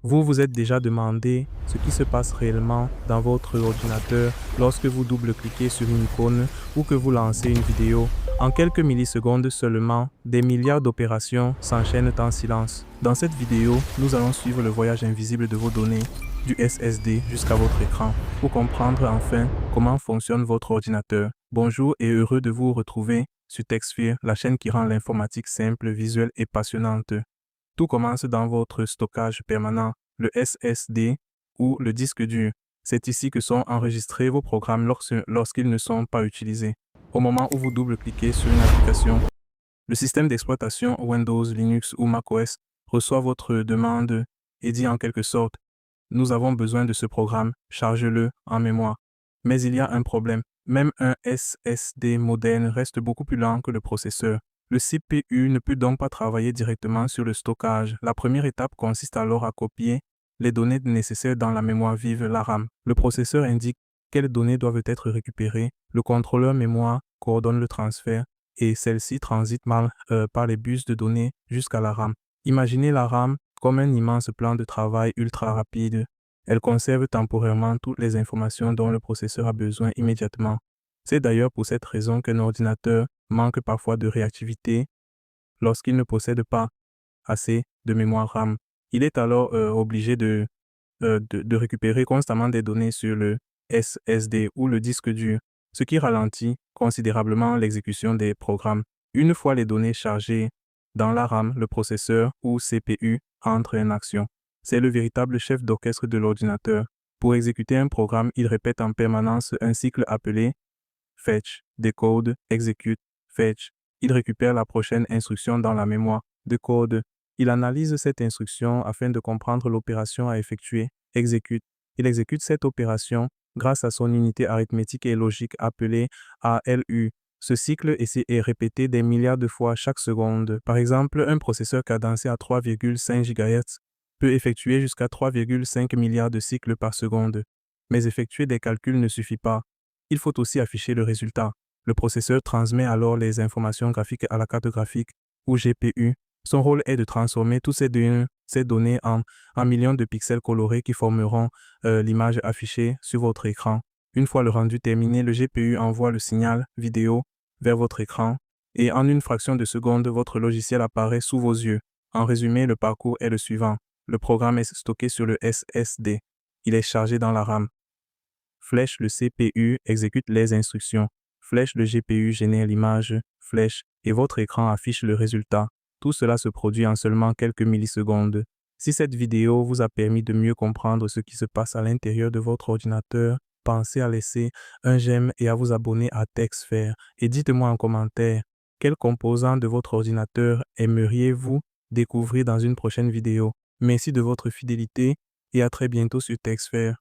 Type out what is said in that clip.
Vous vous êtes déjà demandé ce qui se passe réellement dans votre ordinateur lorsque vous double-cliquez sur une icône ou que vous lancez une vidéo. En quelques millisecondes seulement, des milliards d'opérations s'enchaînent en silence. Dans cette vidéo, nous allons suivre le voyage invisible de vos données, du SSD jusqu'à votre écran, pour comprendre enfin comment fonctionne votre ordinateur. Bonjour et heureux de vous retrouver sur TechSphere, la chaîne qui rend l'informatique simple, visuelle et passionnante. Tout commence dans votre stockage permanent, le SSD ou le disque dur. C'est ici que sont enregistrés vos programmes lorsqu'ils ne sont pas utilisés. Au moment où vous double-cliquez sur une application, le système d'exploitation Windows, Linux ou macOS reçoit votre demande et dit en quelque sorte: nous avons besoin de ce programme, charge-le en mémoire. Mais il y a un problème. Même un SSD moderne reste beaucoup plus lent que le processeur. Le CPU ne peut donc pas travailler directement sur le stockage. La première étape consiste alors à copier les données nécessaires dans la mémoire vive, la RAM. Le processeur indique quelles données doivent être récupérées. Le contrôleur mémoire coordonne le transfert et celle-ci transite par les bus de données jusqu'à la RAM. Imaginez la RAM comme un immense plan de travail ultra rapide. Elle conserve temporairement toutes les informations dont le processeur a besoin immédiatement. C'est d'ailleurs pour cette raison qu'un ordinateur manque parfois de réactivité lorsqu'il ne possède pas assez de mémoire RAM. Il est alors obligé de récupérer constamment des données sur le SSD ou le disque dur, ce qui ralentit considérablement l'exécution des programmes. Une fois les données chargées dans la RAM, le processeur ou CPU entre en action. C'est le véritable chef d'orchestre de l'ordinateur. Pour exécuter un programme, il répète en permanence un cycle appelé fetch, decode, execute, fetch. Il récupère la prochaine instruction dans la mémoire, decode. Il analyse cette instruction afin de comprendre l'opération à effectuer, exécute. Il exécute cette opération grâce à son unité arithmétique et logique appelée ALU. Ce cycle est répété des milliards de fois chaque seconde. Par exemple, un processeur cadencé à 3,5 GHz peut effectuer jusqu'à 3,5 milliards de cycles par seconde. Mais effectuer des calculs ne suffit pas. Il faut aussi afficher le résultat. Le processeur transmet alors les informations graphiques à la carte graphique ou GPU. Son rôle est de transformer toutes ces données en millions de pixels colorés qui formeront l'image affichée sur votre écran. Une fois le rendu terminé, le GPU envoie le signal vidéo vers votre écran et en une fraction de seconde, votre logiciel apparaît sous vos yeux. En résumé, le parcours est le suivant. Le programme est stocké sur le SSD. Il est chargé dans la RAM. Flèche, le CPU exécute les instructions. Flèche, le GPU génère l'image. Flèche, et votre écran affiche le résultat. Tout cela se produit en seulement quelques millisecondes. Si cette vidéo vous a permis de mieux comprendre ce qui se passe à l'intérieur de votre ordinateur, pensez à laisser un j'aime et à vous abonner à TechSphere. Et dites-moi en commentaire, quel composant de votre ordinateur aimeriez-vous découvrir dans une prochaine vidéo? Merci de votre fidélité et à très bientôt sur TechSphere.